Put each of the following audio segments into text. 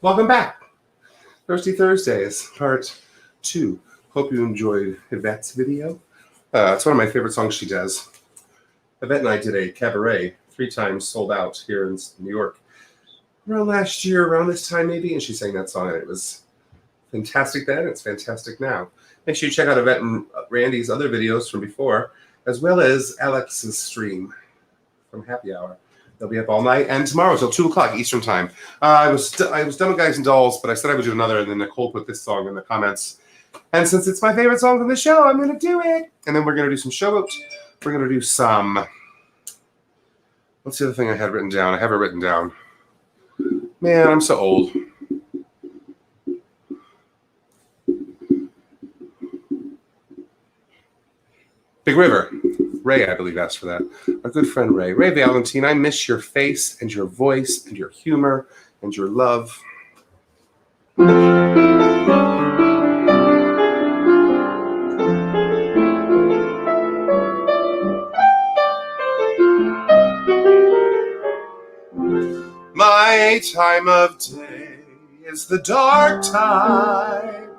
Welcome back. Thirsty Thursdays, part 2. Hope you enjoyed Yvette's video. It's one of my favorite songs she does. Yvette and I did a cabaret 3 times sold out here in New York. Around last year, around this time maybe, and she sang that song, and it was fantastic then, it's fantastic now. Make sure you check out Yvette and Randy's other videos from before, as well as Alex's stream from Happy Hour. They'll be up all night, and tomorrow till 2 o'clock Eastern Time. I was done with Guys and Dolls, but I said I would do another, and then Nicole put this song in the comments. And since it's my favorite song from the show, I'm going to do it. And then we're going to do some showboat. We're going to do some... What's the other thing I had written down? I have it written down. Man, I'm so old. Big River. Ray, I believe, asked for that. Our good friend Ray. Ray Valentine, I miss your face and your voice and your humor and your love. My time of day is the dark time,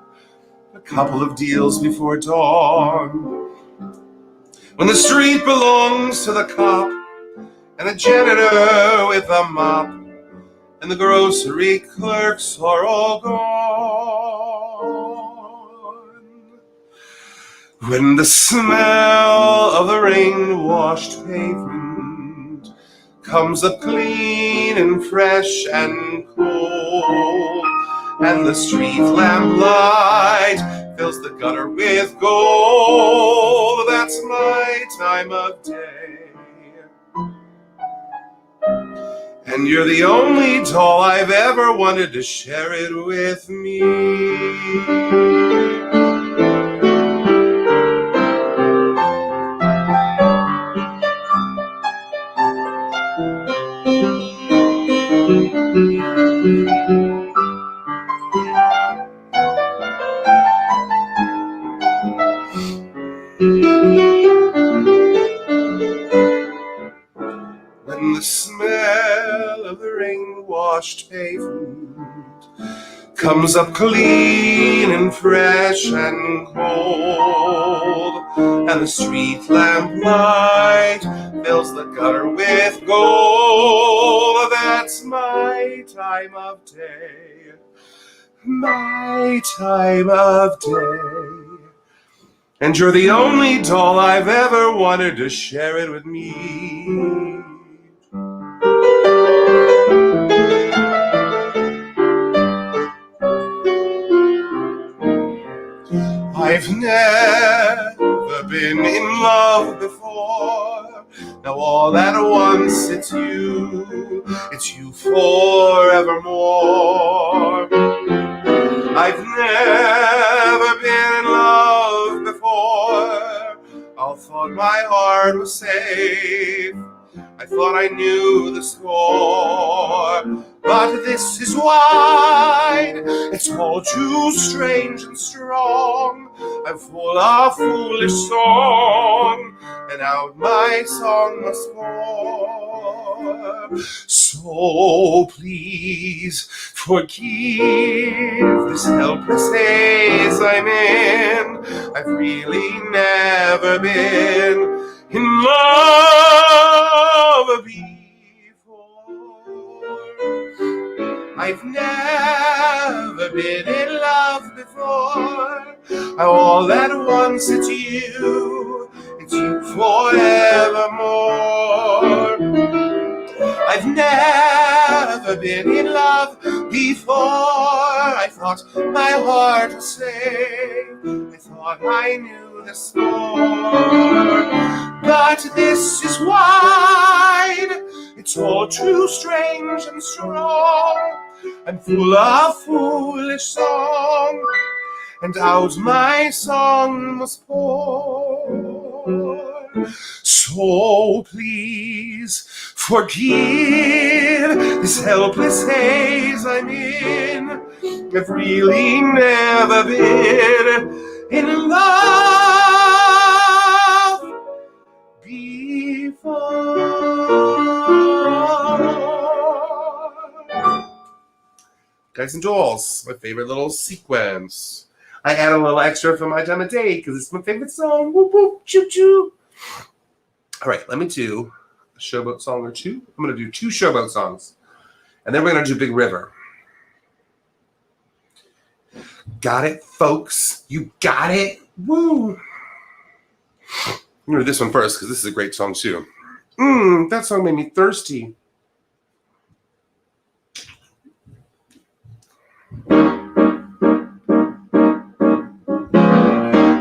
a couple of deals before dawn, when the street belongs to the cop and the janitor with a mop, and the grocery clerks are all gone. When the smell of the rain-washed pavement comes up clean and fresh and cold, and the street lamp light fills the gutter with gold, that's my time of day. And you're the only doll I've ever wanted to share it with me. When the smell of the rain-washed pavement comes up clean and fresh and cold, and the street lamp light fills the gutter with gold, that's my time of day, my time of day. And you're the only doll I've ever wanted to share it with me. I've never been in love before. Now all at once it's you forevermore. I've never been in love before. I thought my heart was safe, I thought I knew the score. But this is wide, it's all too strange and strong. I'm full of foolish song, and out my song must pour. So please forgive this helpless haze I'm in. I've really never been in love before. I've never been in love before. All at once it's you forevermore. I've never been in love before. I thought my heart was safe, I thought I knew the score. But this is wide, it's all too strange and strong. I'm full of foolish song, and out my song must pour. So please forgive this helpless haze I'm in. I've really never been in love before. Guys and Dolls, my favorite little sequence. I add a little extra for my time of day because it's my favorite song. Whoop, whoop, choo, choo. All right, let me do a showboat song or two. I'm going to do 2 showboat songs. And then we're going to do Big River. Got it, folks? You got it? Woo! I'm going to do this one first because this is a great song too. That song made me thirsty.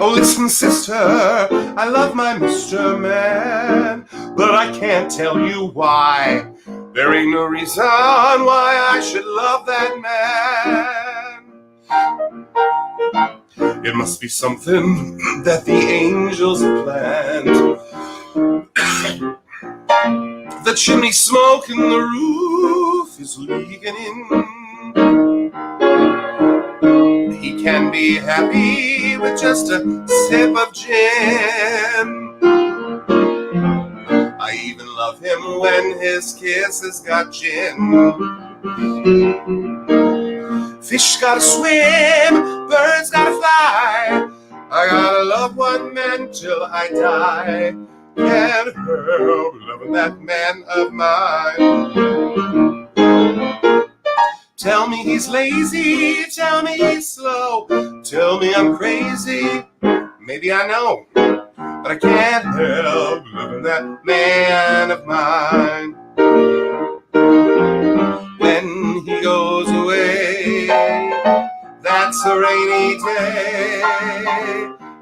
Oh, listen, sister, I love my Mr. Man, but I can't tell you why. There ain't no reason why I should love that man. It must be something that the angels have planned. The chimney smoke and the roof is leaking in. He can be happy with just a sip of gin. I even love him when his kisses got gin. Fish gotta swim, birds gotta fly. I gotta love one man till I die. Can't help loving that man of mine. Tell me he's lazy, tell me he's slow, tell me I'm crazy, maybe I know, but I can't help loving that man of mine. When he goes away, that's a rainy day,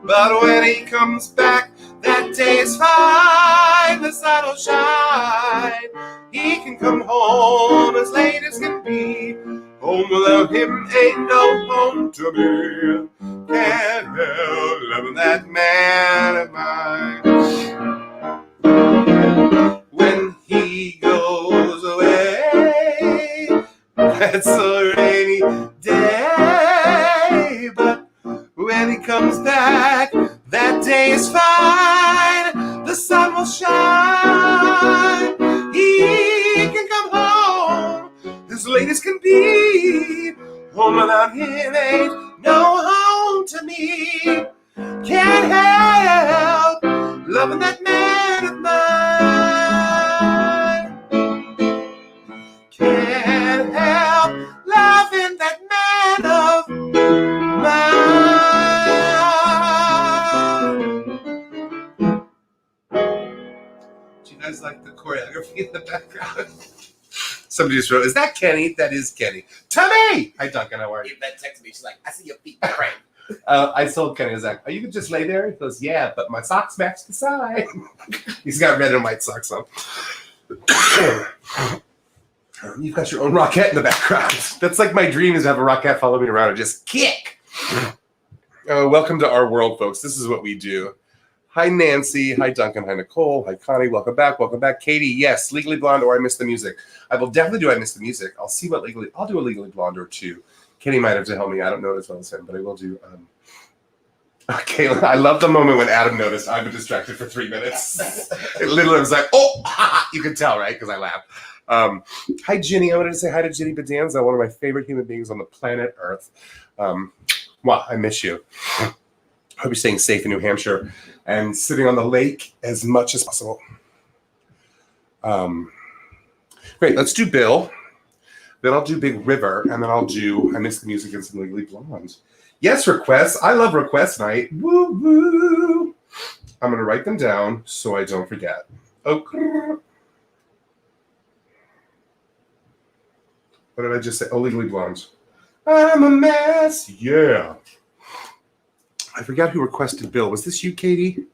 but when he comes back, that day is fine, the sun will shine. He can come home as late as can be. Home without him ain't no home to me. Can't help loving that man of mine. When he goes away, that's a rainy day, but when he comes back, that day is fine. The sun will shine. He can come home as late as can be. Home without him ain't no home to me. Can't help loving that man of mine. Can't help loving that man of mine. Do you guys like the choreography in the background? Somebody just wrote, is that Kenny? That is Kenny. Tommy! Hi, Duncan. How are you? That texted me. She's like, I see your feet crank. I told Kenny, I was like, oh, you can just lay there? He goes, yeah, but my socks match the side. He's got red and white socks on. You've got your own Rockette in the background. That's like my dream, is to have a Rockette follow me around and just kick. Welcome to our world, folks. This is what we do. Hi, Nancy. Hi, Duncan. Hi, Nicole. Hi, Connie. Welcome back. Welcome back. Katie, yes, Legally Blonde or I Missed the Music. I will definitely do I Missed the Music. I'll see what I'll do a Legally Blonde or two. Kenny might have to help me. I don't know it as well as him, but I will do. Okay, I love the moment when Adam noticed I've been distracted for 3 minutes. It literally was like, oh, you can tell, right? Because I laughed. Hi, Ginny. I wanted to say hi to Ginny Bedanza, one of my favorite human beings on the planet Earth. Wow, I miss you. Hope you're staying safe in New Hampshire and sitting on the lake as much as possible. Great, let's do Bill. Then I'll do Big River, and then I'll do I Miss the Music and some Legally Blonde. Yes, requests. I love request night. Woo woo. I'm gonna write them down so I don't forget. Okay. What did I just say? Oh, Legally Blonde. I'm a mess. Yeah. I forgot who requested Bill. Was this you, Katie?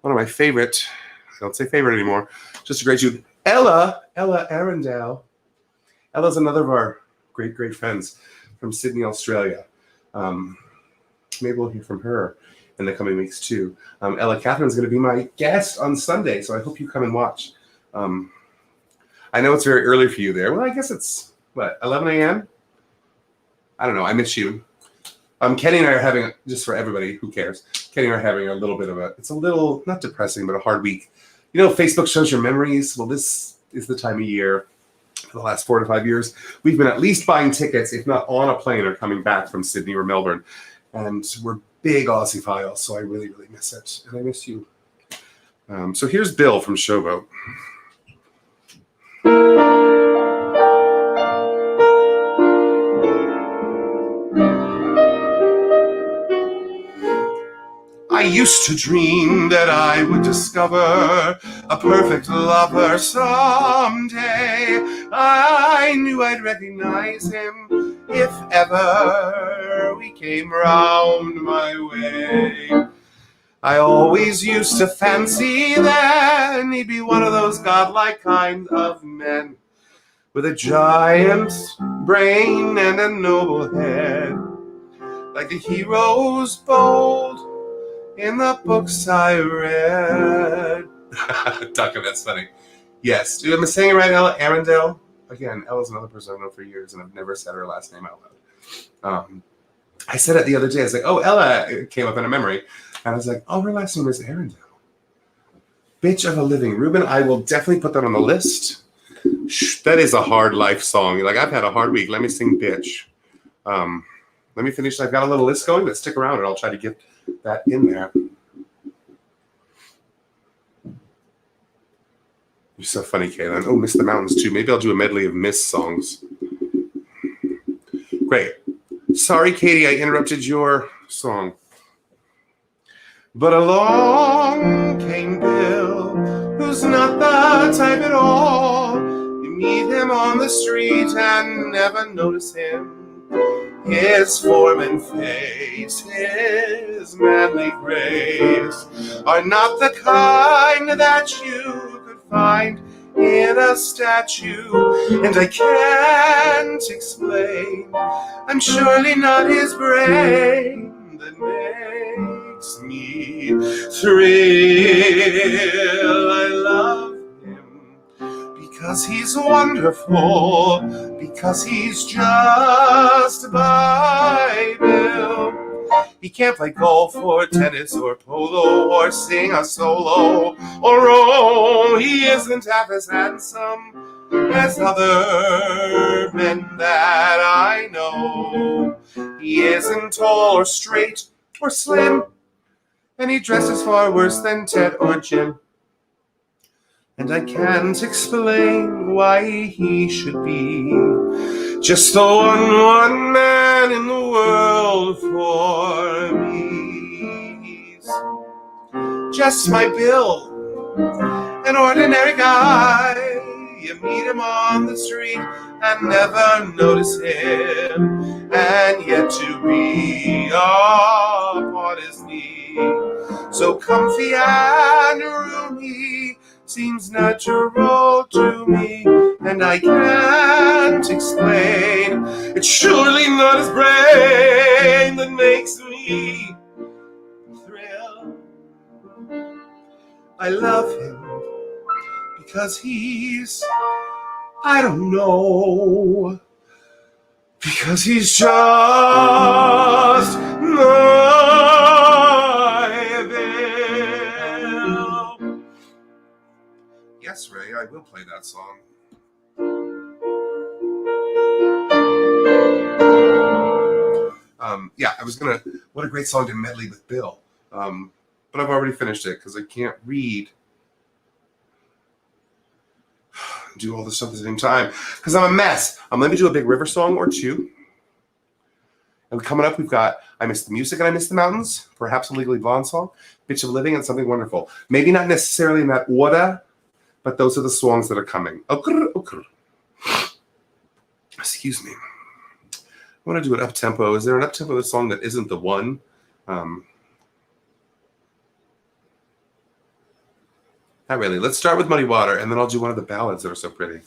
One of my favorite. I don't say favorite anymore. Just a great dude. Ella Arundel. Ella's another of our great, great friends from Sydney, Australia. Maybe we'll hear from her in the coming weeks too. Ella Catherine's going to be my guest on Sunday, so I hope you come and watch. I know it's very early for you there. Well, I guess it's, 11 a.m.? I don't know. I miss you. Kenny and I are having, just for everybody who cares, Kenny and I are having a little bit of it's a little, not depressing, but a hard week. You know, Facebook shows your memories. Well, this is the time of year for the last 4 to 5 years, we've been at least buying tickets, if not on a plane or coming back from Sydney or Melbourne. And we're big Aussie files, so I really, really miss it. And I miss you. So here's Bill from Showboat. I used to dream that I would discover a perfect lover someday. I knew I'd recognize him if ever we came round my way. I always used to fancy that he'd be one of those godlike kind of men with a giant brain and a noble head, like the heroes bold in the books I read. Tucker, that's funny. Yes. Dude, am I saying it right, Ella Arundel? Again, Ella's another person I've known for years, and I've never said her last name out loud. I said it the other day. I was like, oh, Ella. It came up in a memory. And I was like, oh, her last name is Arundel. Bitch of a Living. Ruben, I will definitely put that on the list. That is a hard life song. Like, I've had a hard week. Let me sing Bitch. Let me finish. I've got a little list going, but stick around, and I'll try to get that in there. You're so funny, Kaylin. Oh, Miss the Mountains, too. Maybe I'll do a medley of Miss songs. Great. Sorry, Katie, I interrupted your song. But along came Bill, who's not the type at all. You meet him on the street and never notice him. His form and face, his manly grace are not the kind that you could find in a statue. And I can't explain, I'm surely not his brain that makes me thrill. I love him because he's wonderful, because he's just Bible. He can't play golf or tennis or polo or sing a solo or roll. He isn't half as handsome as other men that I know. He isn't tall or straight or slim, and he dresses far worse than Ted or Jim. And I can't explain why he should be just the one man in the world for me. He's just my Bill, an ordinary guy. You meet him on the street and never notice him, and yet to be upon his knee, so comfy and roomy, seems natural to me, and I can't explain. It's surely not his brain that makes me thrill. I love him because he's, I don't know, because he's just my Bill. Yes, Ray, I will play that song. Yeah, I was gonna. What a great song to medley with Bill. But I've already finished it because I can't read. Do all this stuff at the same time because I'm a mess. Let me do a Big River song or two. And coming up, we've got I Miss the Music and I Miss the Mountains, perhaps a Legally Blonde song, Bitch of Living, and Something Wonderful. Maybe not necessarily in that order, but those are the songs that are coming. Excuse me. I want to do an up-tempo. Is there an up-tempo song that isn't the one? Not really. Let's start with Muddy Water, and then I'll do one of the ballads that are so pretty.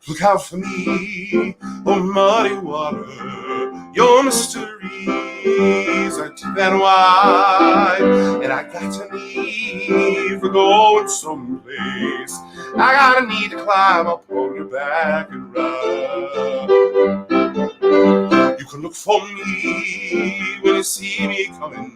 Look out for me, oh muddy water, your mysteries are deep and wide, and I got to need for going someplace. I got a need to climb up on your back and ride. You look for me when you see me coming.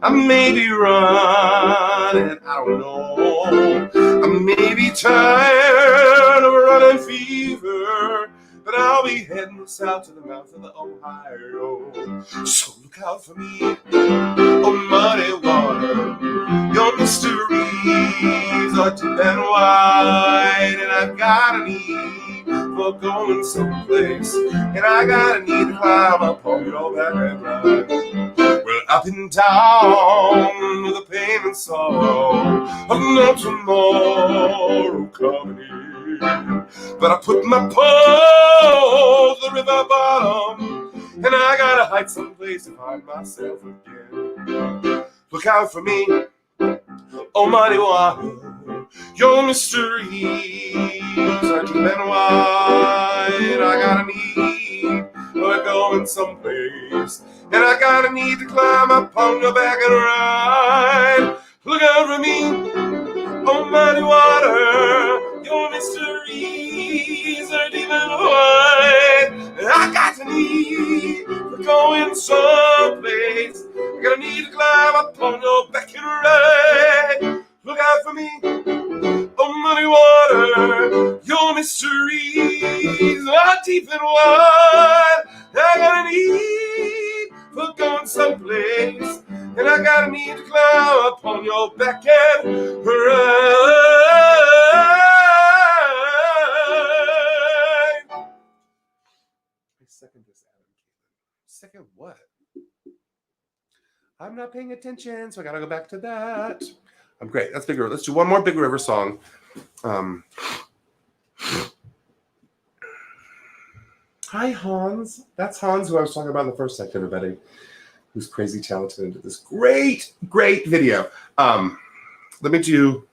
I may be running, I don't know. I may be tired of running fever, but I'll be heading south to the mouth of the Ohio. So look out for me, oh muddy water. Your mysteries are deep and wide, and I've got a need for going someplace, and I got a need to climb up on your back and ride. Well, up and down with the pain and sorrow of no tomorrow coming in. But I put my paw to the river bottom, and I gotta hide someplace to find myself again. Look out for me, oh mighty water. Your mysteries are deep and wide. I got a need, we're going someplace, and I got a need to climb up on your back and ride. Look out for me, oh mighty water. Your mysteries are deep and wide, and I got a need, we're going someplace. I got a need to climb up on your back and ride. Look out for me, oh muddy water. Your mysteries are deep and wide. I got a need for going someplace, and I got a need to climb up on your back and ride. I second this, Adam. Second what? I'm not paying attention, so I gotta go back to that. I'm great. That's Big River. Let's do one more Big River song. Hi, Hans. That's Hans, who I was talking about in the first second, everybody, who's crazy talented and did this great, great video. Let me do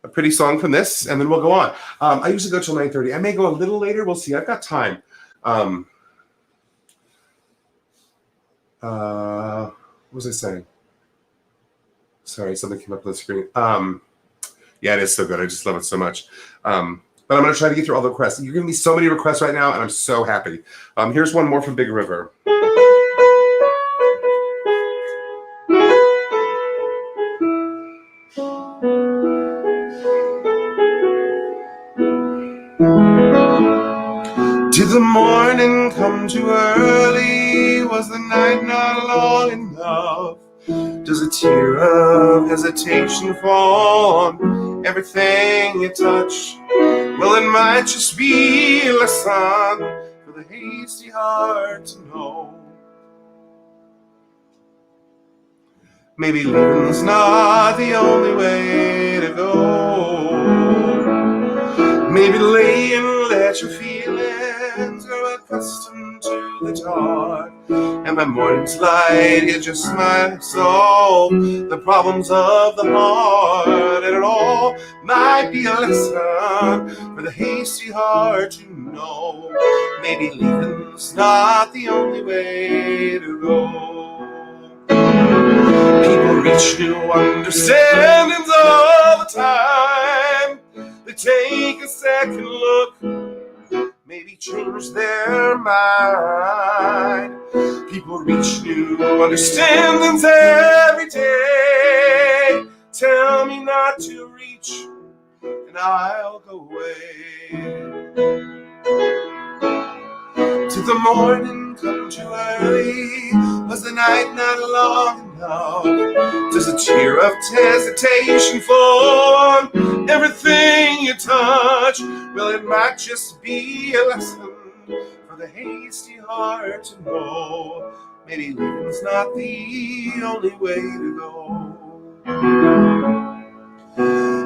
a pretty song from this, and then we'll go on. I usually go till 9:30. I may go a little later. We'll see. I've got time. What was I saying? Sorry, something came up on the screen. Yeah, it is so good. I just love it so much. But I'm going to try to get through all the requests. You're giving me so many requests right now, and I'm so happy. Here's one more from Big River. Did the morning come too early? Was the night not long enough? Does a tear of hesitation fall on everything you touch? Well, it might just be a lesson for the hasty heart to know. Maybe leaving's not the only way to go. Maybe lay and let your feelings grow accustomed to the dark, and by morning's light it just might solve the problems of the heart, and it all might be a lesson for the hasty heart to know. Maybe leaving's not the only way to go. People reach new understandings all the time. They take a second look, maybe change their mind. People reach new understandings every day. Tell me not to reach, and I'll go away. Did the morning come too early? Was the night not long enough? Does a tear of hesitation fall on everything you touch? Well, it might just be a lesson for the hasty heart to know. Maybe leaving's not the only way to go.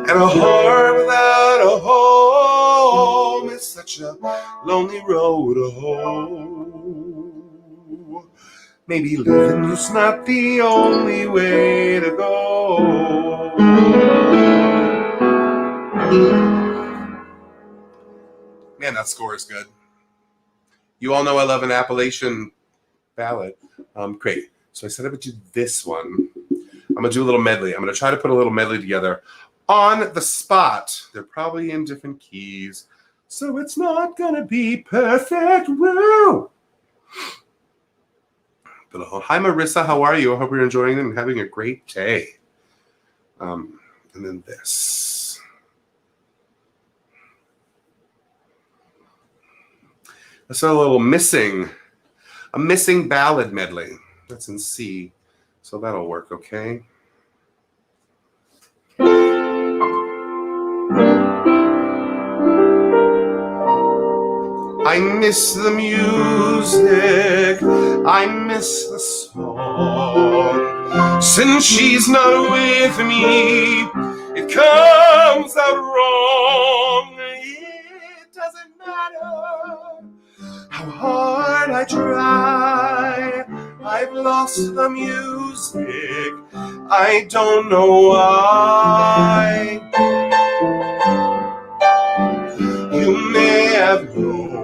And a heart without a home is such a lonely road to hoe. Maybe living's not the only way to go. Man, that score is good. You all know I love an Appalachian ballad. Great. So I said I would do this one. I'm going to do a little medley. I'm going to try to put a little medley together on the spot. They're probably in different keys. so it's not gonna be perfect. Woo! But hi, Marissa. How are you? I hope you're enjoying it and having a great day. And then this. That's a little missing ballad medley. That's in C, so that'll work, okay? I miss the music, I miss the song. Since she's not with me, it comes out wrong. It doesn't matter how hard I try, I've lost the music, I don't know why. You may have known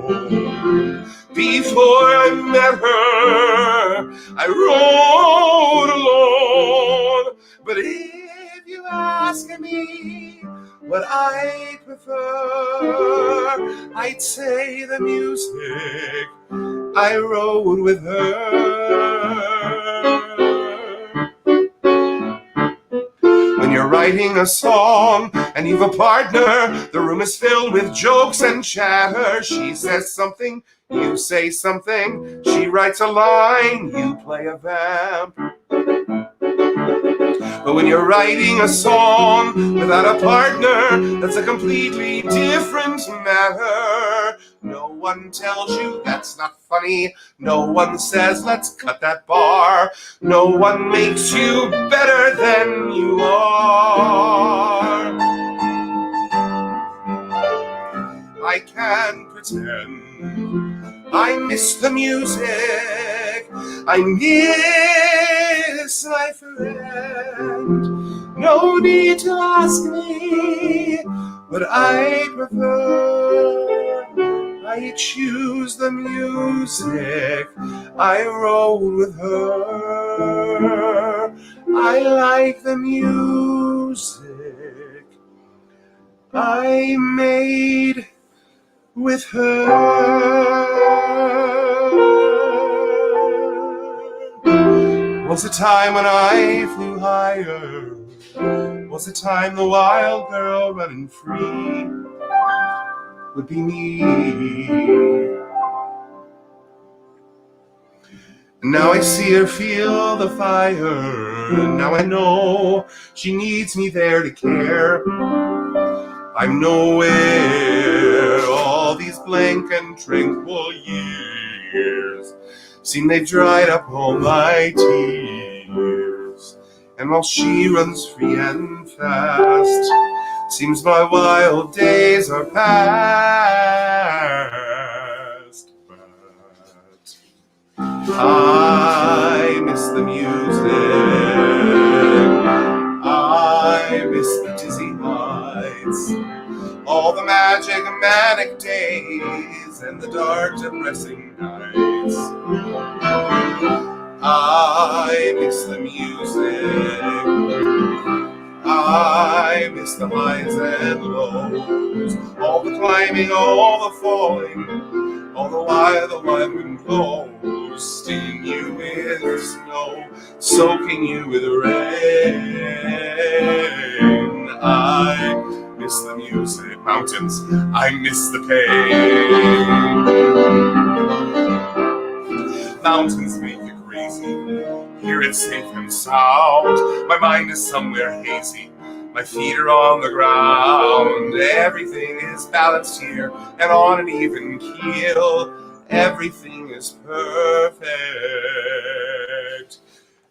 before I met her, I rode alone. But if you ask me what I prefer, I'd say the music, I rode with her. When you're writing a song and you've a partner, the room is filled with jokes and chatter. She says something, you say something. She writes a line, you play a vamp. But when you're writing a song without a partner, that's a completely different matter. No one tells you that's not funny. No one says let's cut that bar. No one makes you better than you are. I can't pretend I miss the music, I miss my friend. No need to ask me what I prefer. I choose the music, I roll with her. I like the music I made with her. Was a time when I flew higher, was a time the wild girl running free would be me. Now I see her feel the fire, now I know she needs me there to care. I'm nowhere, all these blank and tranquil years seem they've dried up all my tears. And while she runs free and fast, seems my wild days are past. But I miss the music, I miss the dizzy heights, all the magic manic days and the dark depressing nights. I miss the music, I miss the highs and lows, all the climbing, all the falling, all the while the wild wind blows, stinging you with snow, soaking you with rain. I miss the music, mountains, I miss the pain. Mountains make you crazy, hear it safe and sound. My mind is somewhere hazy, my feet are on the ground. Everything is balanced here and on an even keel. Everything is perfect.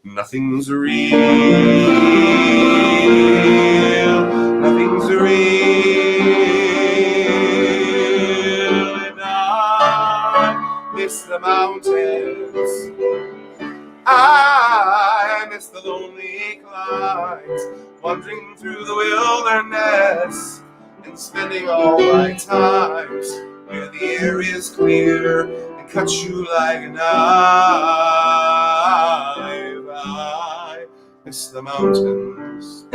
Nothing's real. Nothing's real. And I miss the mountains. I miss the lonely climbs, wandering through the wilderness and spending all my times where the air is clear and cuts you like a knife. I miss the mountains.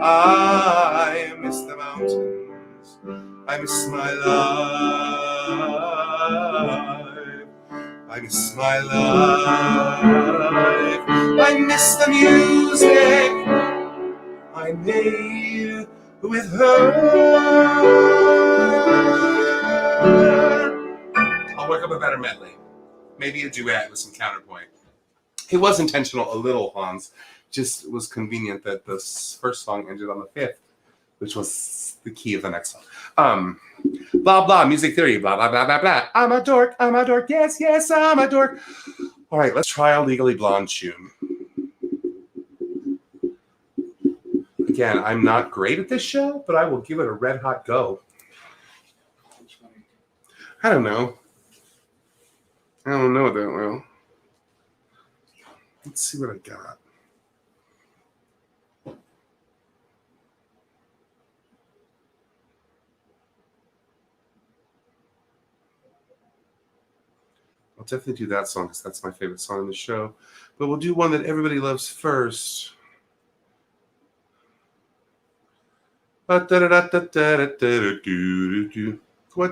I miss the mountains. I miss my life. I miss my life. I miss the music I made with her. I'll work up a better medley. Maybe a duet with some counterpoint. It was intentional a little, Hans. Just it was convenient that this first song ended on the fifth, which was the key of the next song. Blah, blah, music theory, blah, blah, blah, blah, blah. I'm a dork, yes, yes, I'm a dork. All right, let's try a Legally Blonde tune. Again, I'm not great at this show, but I will give it a red hot go. I don't know that well. Let's see what I got. I'll definitely do that song because that's my favorite song in the show. But we'll do one that everybody loves first. What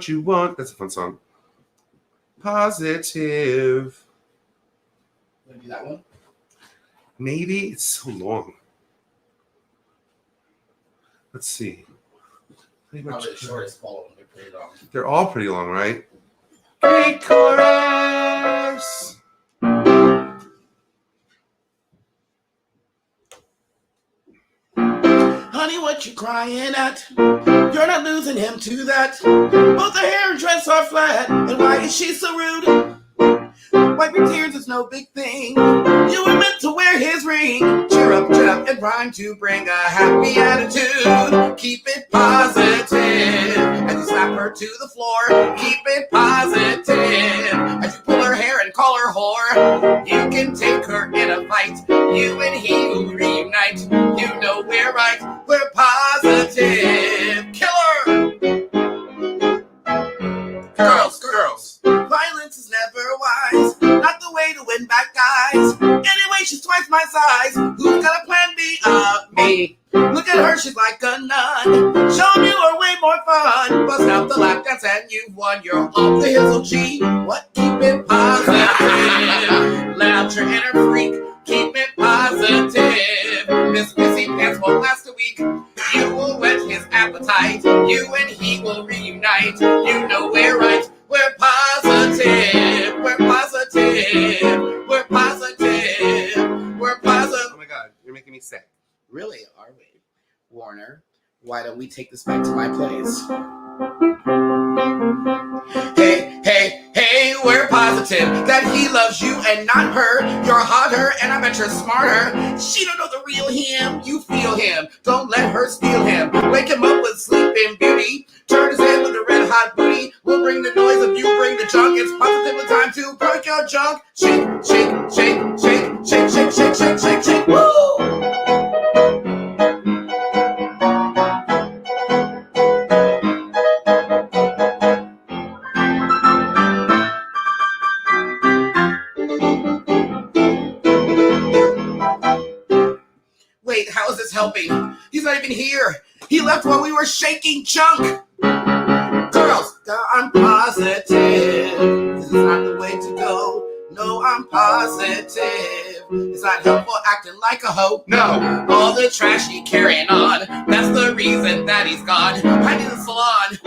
you want? That's a fun song. Positive. Want to do that one? Maybe it's so long. Let's see. Probably the shortest follow them. They're pretty long. They're all pretty long, right? Great chorus. Honey, what you crying at? You're not losing him to that. Both her hair and dress are flat. And why is she so rude? Wipe your tears, it's no big thing. You were meant to wear his ring. Cheer up, and rhyme to bring a happy attitude. Keep it positive. As you slap her to the floor, keep it positive. As you pull her hair and call her whore, you can take her in a fight. You and he will reunite. You know we're right, we're positive. Killer! Girls. Violence is never wise. Not the way to win back guys. Anyway, she's twice my size. Who's got a plan B? Me. Look at her, she's like a nun. Showing you are way more fun. Bust out the lap dance and you've won. You're off the hill, so G. What? Keep it positive. Let out your inner freak. Keep it positive. Miss Missy Pants won't last a week. You will whet his appetite. You and he will reunite. You know we're right. We're positive. We're positive. We're positive. We're positive. Oh my God, you're making me sick. Really, are we? Warner, why don't we take this back to my place? Hey, we're positive that he loves you and not her. You're hotter and I bet you're smarter. She don't know the real him, you feel him. Don't let her steal him. Wake him up with sleeping beauty. Turn his head with a red hot booty. We'll bring the noise if you bring the junk. It's positively time to break your junk. Shake, shake, shake, shake, shake, shake, shake, shake, shake, shake. Woo! Wait, how is this helping? He's not even here. He left while we were shaking junk. Girls, I'm positive. This is not the way to go. No, I'm positive. It's not helpful acting like a hoe. No. All the trash he carrying on. That's the reason that he's gone. I need a salon.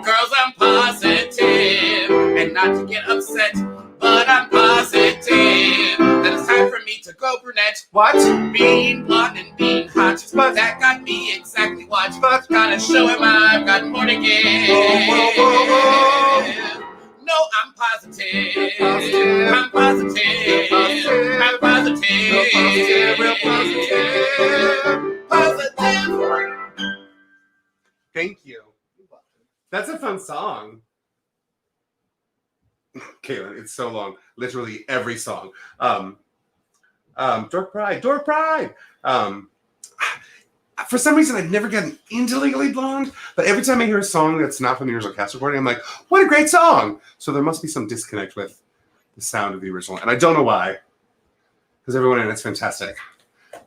Girls, I'm positive. And not to get upset, but I'm positive that it's time for me to go brunette. What? Being blonde and being hot, but that got me exactly what. But gotta show him I've got more to give. No, I'm positive. I'm positive. I'm positive. Real positive. Positive. Thank you. That's a fun song. Caitlin, it's so long. Literally every song. Dork Pride. For some reason, I've never gotten into Legally Blonde, but every time I hear a song that's not from the original cast recording, I'm like, what a great song! So there must be some disconnect with the sound of the original, and I don't know why, because everyone in it's fantastic.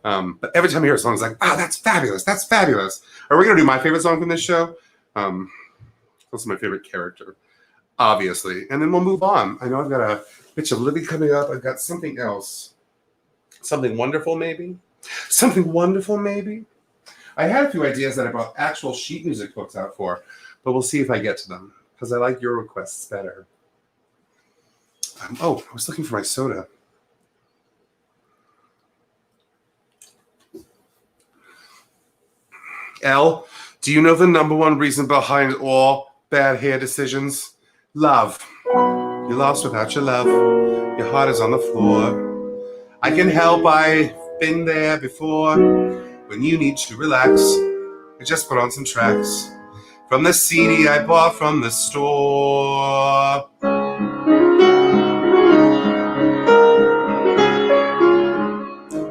But every time I hear a song, it's like, oh, that's fabulous. Are we going to do my favorite song from this show? That's my favorite character, obviously. And then we'll move on. I know I've got a Bitch of Living coming up. I've got something else. Something wonderful, maybe? Something wonderful, maybe? I had a few ideas that I brought actual sheet music books out for, but we'll see if I get to them, because I like your requests better. Oh, I was looking for my soda. Elle, do you know the number one reason behind all bad hair decisions? Love. You're lost without your love. Your heart is on the floor. I can help, I've been there before. When you need to relax, I just put on some tracks from the CD I bought from the store.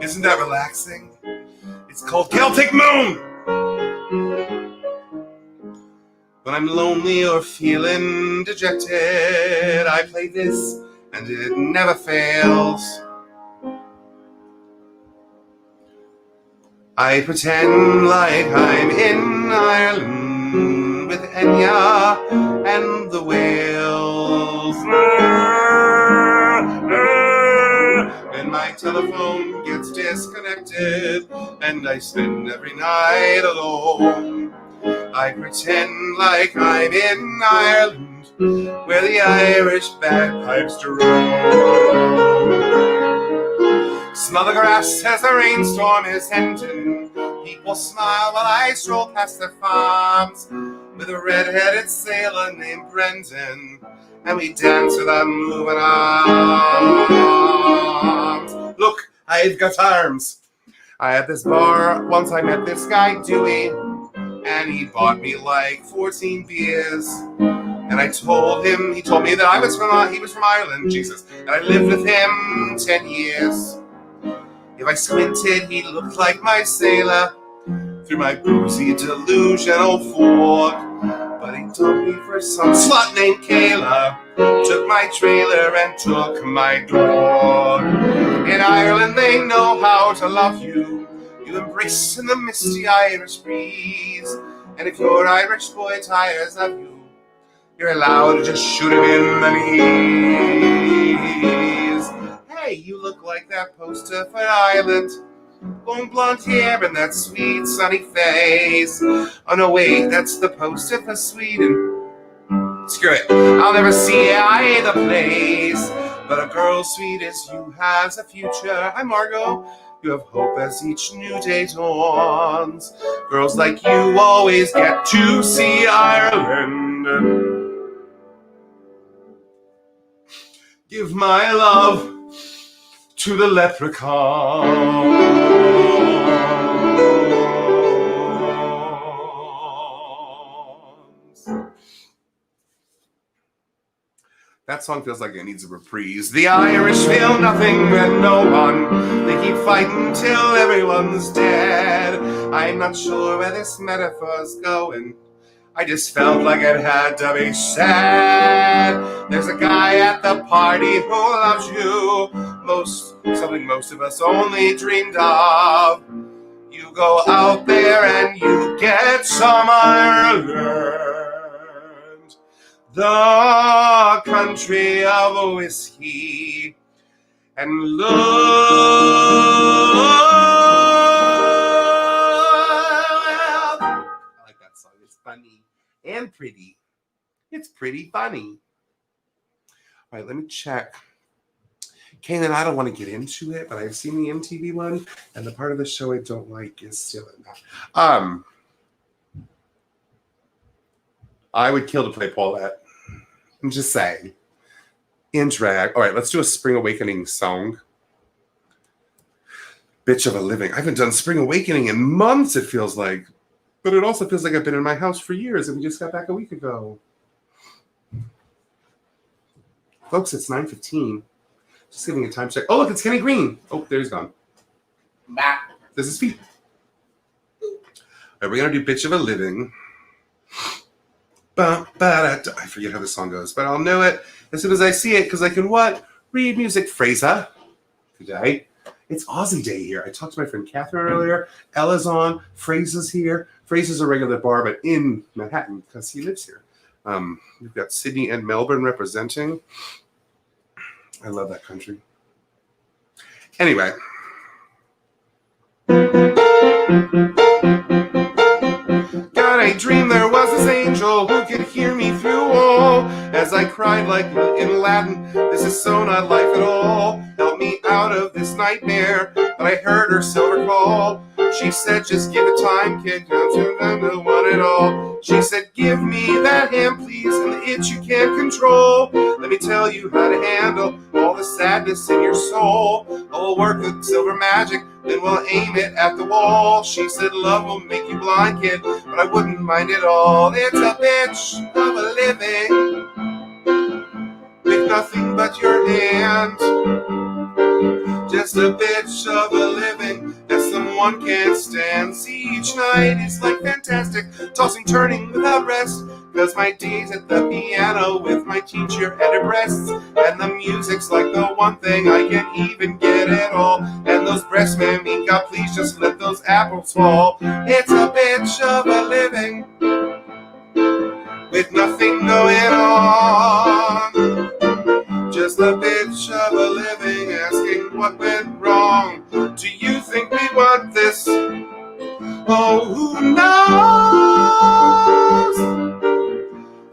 Isn't that relaxing? It's called Celtic Moon! When I'm lonely or feeling dejected, I play this and it never fails. I pretend like I'm in Ireland with Enya and the whales. And my telephone gets disconnected and I spend every night alone. I pretend like I'm in Ireland, where the Irish bagpipes drone. Smell the grass as the rainstorm is ending. People smile while I stroll past their farms with a red-headed sailor named Brendan, and we dance with our moving arms. Look, I've got arms. I at this bar once I met this guy Dewey, and he bought me like 14 beers. And I told him, he told me that he was from Ireland, Jesus. And I lived with him 10 years. If I squinted, he looked like my sailor through my boozy, delusional fog. But he took me for some slut named Kayla, took my trailer and took my dog. In Ireland, they know how to love you. You embrace in the misty Irish breeze. And if your Irish boy tires of you, you're allowed to just shoot him in the knees. Hey, you look like that poster for Ireland. Long blonde hair and that sweet sunny face. Oh no, wait, that's the poster for Sweden. Screw it, I'll never see either place. But a girl sweet as you has a future. Hi, Margot. You have hope as each new day dawns. Girls like you always get to see Ireland. Give my love to the leprechauns. That song feels like it needs a reprise. The Irish feel nothing and no one. They keep fighting till everyone's dead. I'm not sure where this metaphor's going. I just felt like it had to be said. There's a guy at the party who loves you. Something most of us only dreamed of. You go out there and you get some Ireland, the country of whiskey and love. I like that song. It's funny and pretty. It's pretty funny. All right, let me check. Kanan, I don't want to get into it, but I've seen the MTV one, and the part of the show I don't like is still in that. I would kill to play Paulette. I'm just saying. In drag. All right, let's do a Spring Awakening song. Bitch of a Living. I haven't done Spring Awakening in months, it feels like. But it also feels like I've been in my house for years, and we just got back a week ago. Folks, it's 9:15. Just giving a time check. Oh, look, it's Kenny Green. Oh, there he's gone. Back. This is feet. All right, we're going to do Bitch of a Living. I forget how the song goes, but I'll know it as soon as I see it, because I can what? Read music. Fraser. Today. It's Aussie Day here. I talked to my friend Catherine earlier. Ella's on. Fraser's here. Fraser's a regular bar, but in Manhattan, because he lives here. We've got Sydney and Melbourne representing. I love that country. Anyway. God, I dreamed there was this angel who could hear me through all. As I cried like in Latin, this is so not life at all. Help me out of this nightmare. But I heard her silver call. She said, just give it time, kid, don't you want it all. She said, give me that hand, please, and the itch you can't control. Let me tell you how to handle all the sadness in your soul. I'll work with silver magic, then we'll aim it at the wall. She said, love will make you blind, kid, but I wouldn't mind it all. It's a bitch of a living with nothing but your hand. Just a bitch of a living that someone can't stand. See, each night is like fantastic, tossing, turning without rest. Cause my days at the piano with my teacher at her breasts. And the music's like the one thing I can't even get at all. And those breasts, man, mean God, please just let those apples fall. It's a bitch of a living with nothing going on. Just a bitch of a living asking what went wrong. Do you think we want this? Oh, who knows?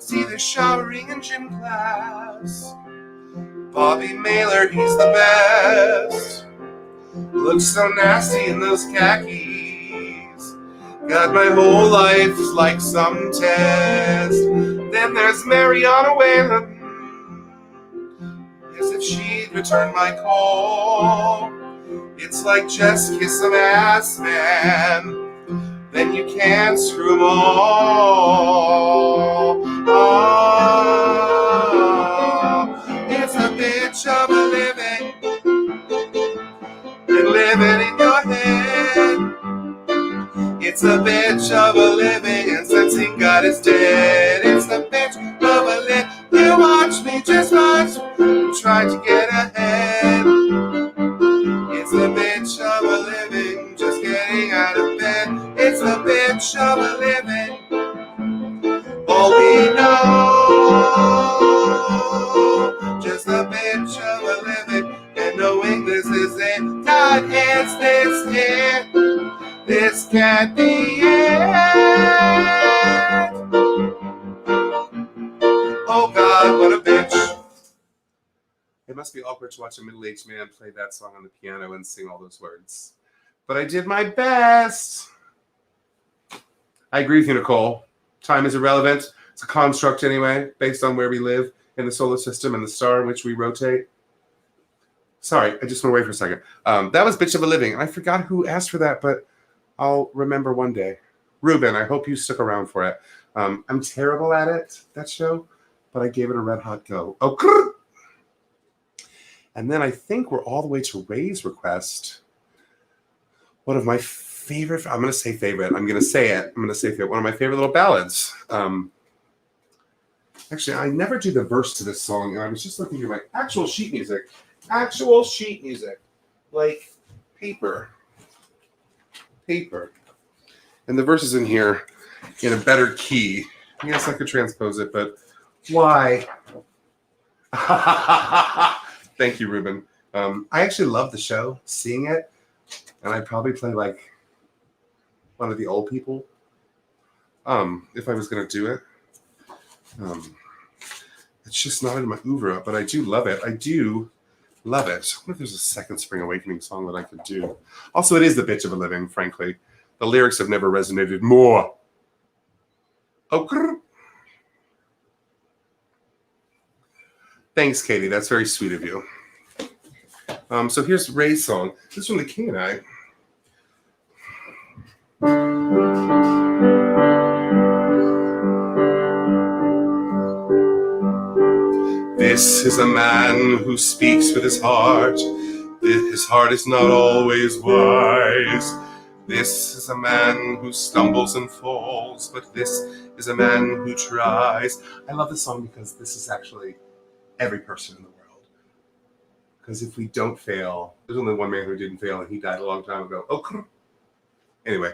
See, they're showering in gym class. Bobby Mailer, he's the best. Looks so nasty in those khakis. God, my whole life's like some test. Then there's Mariana Whalen. As if she'd return my call. It's like just kiss some ass, man. Then you can't screw 'em all. Oh, it's a bitch of a living and living in your head. It's a bitch of a living and sensing God is dead. It's the bitch of a living. You watch me, just watch me, try to get ahead. It's the bitch of a living, just getting out of bed. It's the bitch of a living. All we know, just a bitch of a living, and knowing this is it. God, is this it? This can't be it. Oh God, what a bitch. It must be awkward to watch a middle-aged man play that song on the piano and sing all those words. But I did my best. I agree with you, Nicole. Time is irrelevant. It's a construct anyway, based on where we live in the solar system and the star in which we rotate. Sorry, I just went away for a second. That was Bitch of a Living. And I forgot who asked for that, but I'll remember one day. Ruben, I hope you stuck around for it. I'm terrible at it, that show, but I gave it a red hot go. Oh, grrr. And then I think we're all the way to Ray's request. One of my favorite, I'm going to say favorite. I'm going to say it. I'm going to say favorite. One of my favorite little ballads. Actually, I never do the verse to this song. And I was just looking through my actual sheet music. Actual sheet music. Like paper. Paper. And the verse is in here in a better key. Yes, I could transpose it, but why? Thank you, Ruben. I actually love the show, seeing it, and I'd probably play like one of the old people if I was going to do it. It's just not in my oeuvre, but I do love it. I do love it. I wonder if there's a second Spring Awakening song that I could do. Also, it is the bitch of a living, frankly. The lyrics have never resonated more. Oh, grrr. Thanks, Katie. That's very sweet of you. So here's Ray's song. This is from The King and I. This is a man who speaks with his heart. His heart is not always wise. This is a man who stumbles and falls, but this is a man who tries. I love this song because this is actually every person in the world. Because if we don't fail, there's only one man who didn't fail, and he died a long time ago. Oh, anyway.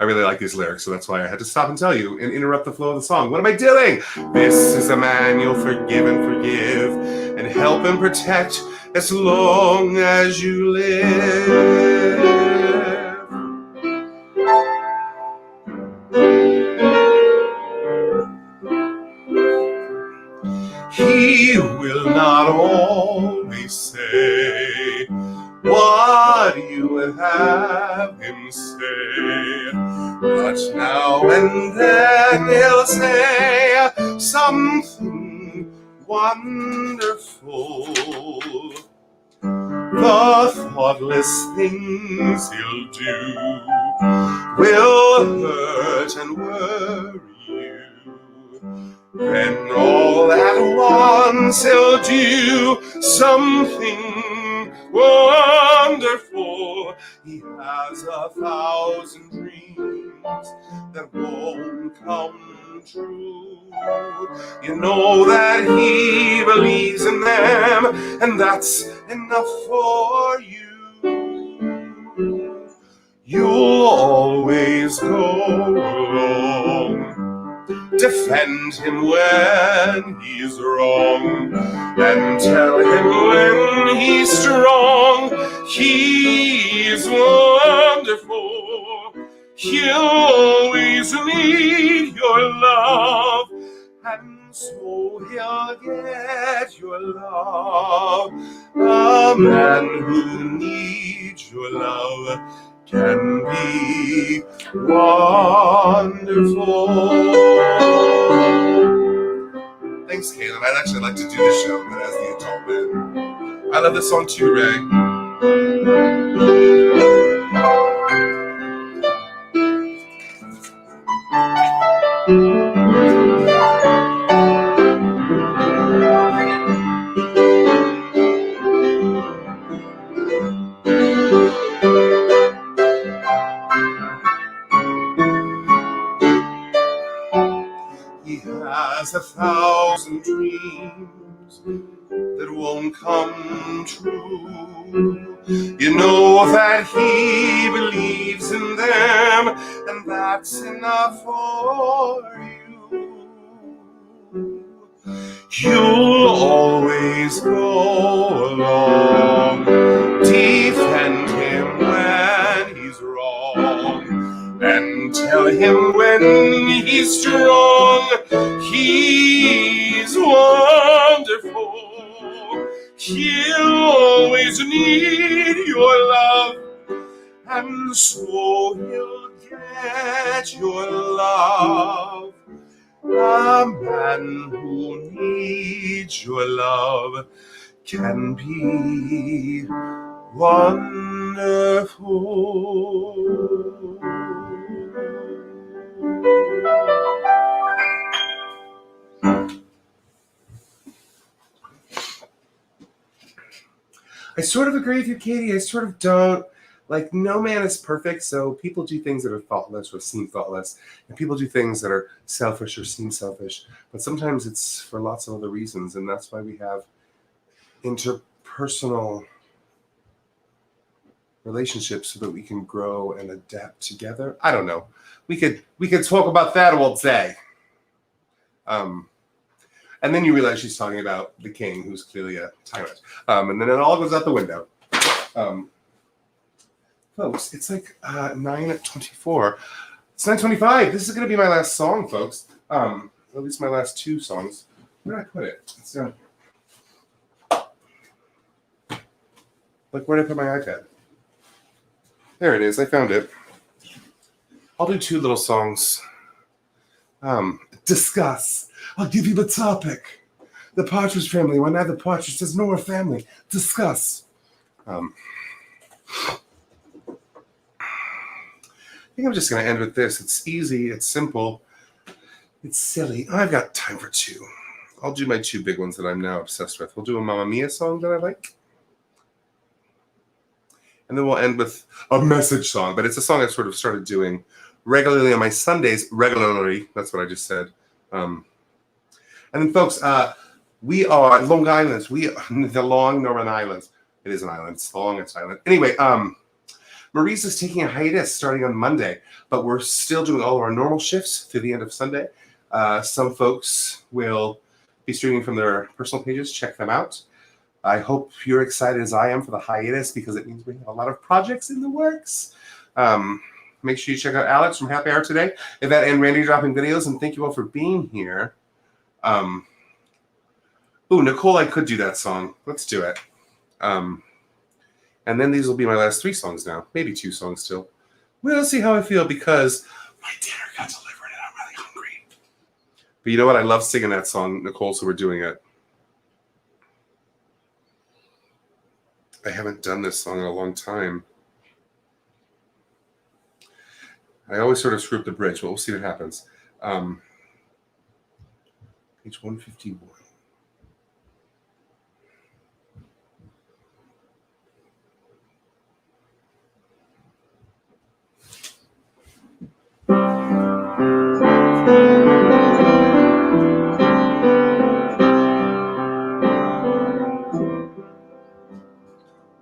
I really like these lyrics, so that's why I had to stop and tell you and interrupt the flow of the song. What am I doing? This is a man you'll forgive and forgive and help and protect as long as you live. He will not always say what you would have him say, but now and then he'll say something wonderful. The thoughtless things he'll do will hurt and worry you. Then all at once he'll do something wonderful. He has 1,000 dreams that won't come true. You know that he believes in them, and that's enough for you. You'll always go along. Defend him when he's wrong, and tell him when he's strong. He's wonderful. He'll always need your love, and so he'll get your love. A man who needs your love can be wonderful. Thanks, Caleb. I'd actually like to do the show, but as the adult man. I love this song too, Ray. He has 1,000 dreams that won't come true. You know that he believes in them, and that's enough for you. You'll always go along. Defend him when he's wrong, and tell him when he's strong. He's wonderful. He'll always need your love, and so he'll get your love. A man who needs your love can be wonderful. I sort of agree with you, Katie. I sort of don't. Like, no man is perfect, so people do things that are thoughtless or seem thoughtless, and people do things that are selfish or seem selfish, but sometimes it's for lots of other reasons, and that's why we have interpersonal relationships so that we can grow and adapt together. I don't know. We could talk about that all day. And then you realize she's talking about the king, who's clearly a tyrant. And then it all goes out the window. Folks, it's like 9:24. It's 9:25. This is going to be my last song, folks. At least my last two songs. Where did I put it? It's down. Like, where did I put my iPad? There it is. I found it. I'll do two little songs. Discuss. I'll give you the topic. The Partridge Family. Why neither Partridge says nor family. Discuss. I think I'm just going to end with this. It's easy. It's simple. It's silly. I've got time for two. I'll do my two big ones that I'm now obsessed with. We'll do a Mamma Mia song that I like. And then we'll end with a message song. But it's a song I sort of started doing regularly on my Sundays. Regularly. That's what I just said. And then, folks, we are Long Island. We are the Long Northern Islands. It is an island. It's long. It's island. Anyway, Maurice is taking a hiatus starting on Monday, but we're still doing all of our normal shifts through the end of Sunday. Some folks will be streaming from their personal pages. Check them out. I hope you're excited as I am for the hiatus because it means we have a lot of projects in the works. Make sure you check out Alex from Happy Hour today. Yvette and Randy dropping videos, and thank you all for being here. Ooh, Nicole, I could do that song. Let's do it. And then these will be my last 3 songs now. Maybe 2 songs still. We'll see how I feel because my dinner got delivered and I'm really hungry. But you know what? I love singing that song, Nicole, so we're doing it. I haven't done this song in a long time. I always sort of screw up the bridge, but we'll see what happens. Page 151.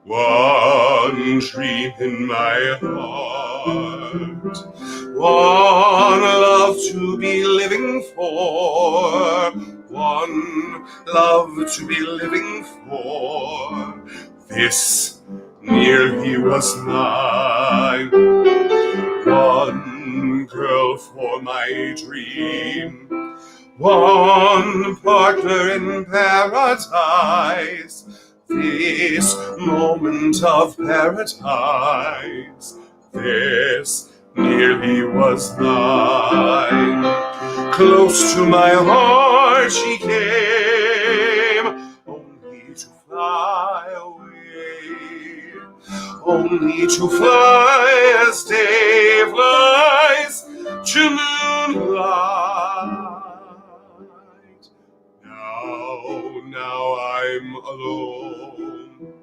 One dream in my heart, one love to be living for, one love to be living for. This nearly was mine. One girl for my dream, one partner in paradise. This moment of paradise, this nearly was mine. Close to my heart she came, only to fly away, only to fly as day flies to moonlight. Now I'm alone,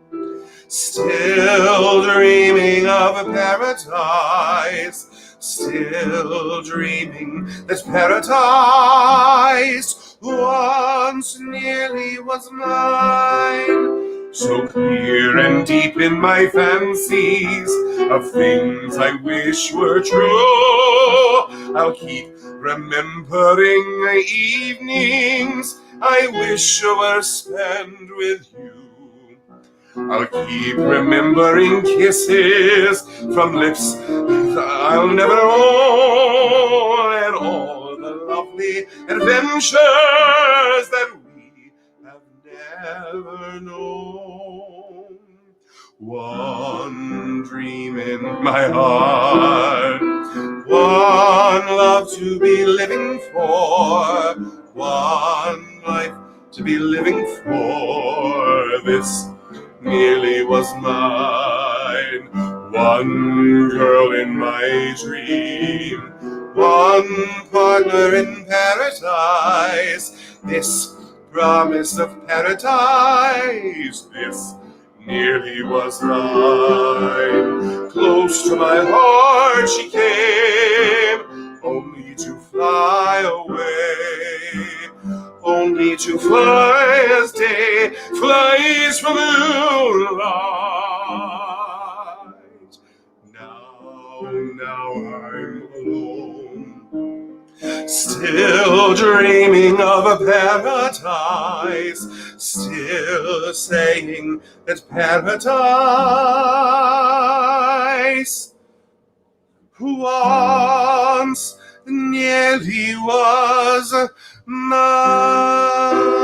still dreaming of a paradise, still dreaming that paradise once nearly was mine. So clear and deep in my fancies of things I wish were true, I'll keep remembering evenings I wish were spent with you. I'll keep remembering kisses from lips I'll never know, and all the lovely adventures that we have never known. One dream in my heart, one love to be living for, one life to be living for. This nearly was mine. One girl in my dream, one partner in paradise. This promise of paradise, this nearly was mine. Close to my heart she came, only to fly away, only to fly as day flies from moonlight. Now I'm alone, still dreaming of a paradise, still saying that paradise once nearly was mine.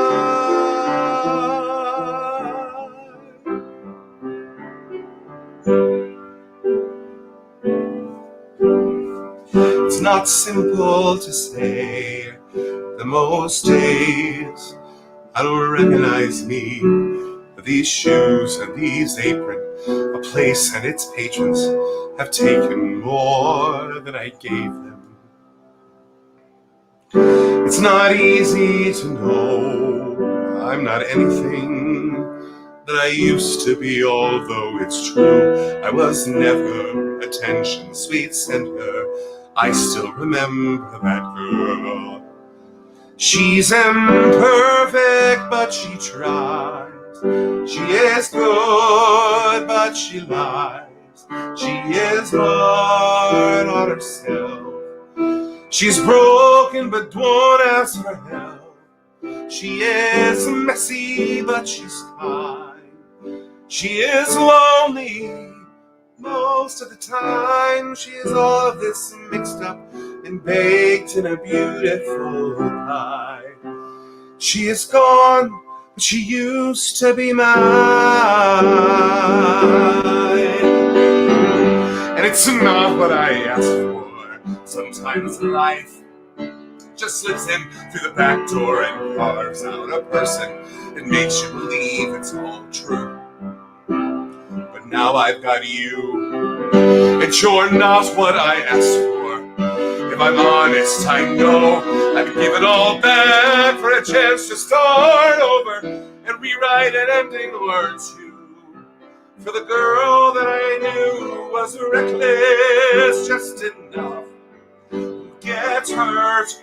It's not simple to say that most days I don't recognize me, but these shoes and these aprons, a place and its patrons have taken more than I gave them. It's not easy to know I'm not anything that I used to be, although it's true I was never attention sweet center. I still remember that girl. She's imperfect, but she tries. She is good, but she lies. She is hard on herself. She's broken but won't ask for help. She is messy but she's kind. She is lonely most of the time. She is all of this mixed up and baked in a beautiful pie. She is gone, but she used to be mine. And it's not what I asked for. Sometimes life just slips in through the back door and carves out a person and makes you believe it's all true. But now I've got you, and you're not what I asked for. If I'm honest, I know I'd give it all back for a chance to start over and rewrite an ending or two. For the girl that I knew was reckless just enough, who gets hurt,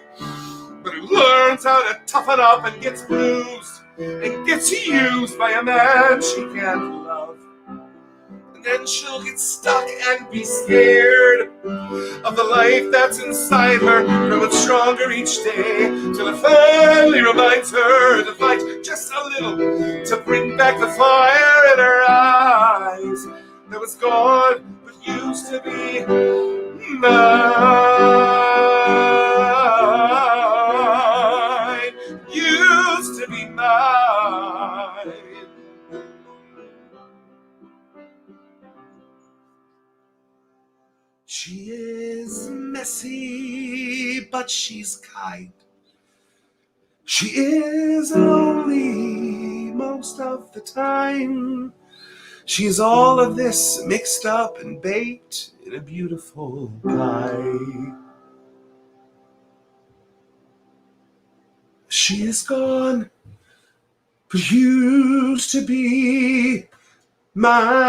but who learns how to toughen up and gets bruised and gets used by a man she can't love. And then she'll get stuck and be scared of the life that's inside her, growing stronger each day, till it finally reminds her to fight just a little to bring back the fire in her eyes that was gone but used to be mine. Used to be mine. She is messy, but she's kind. She is lonely most of the time. She's all of this mixed up and baked in a beautiful pie. She is gone, but used to be mine.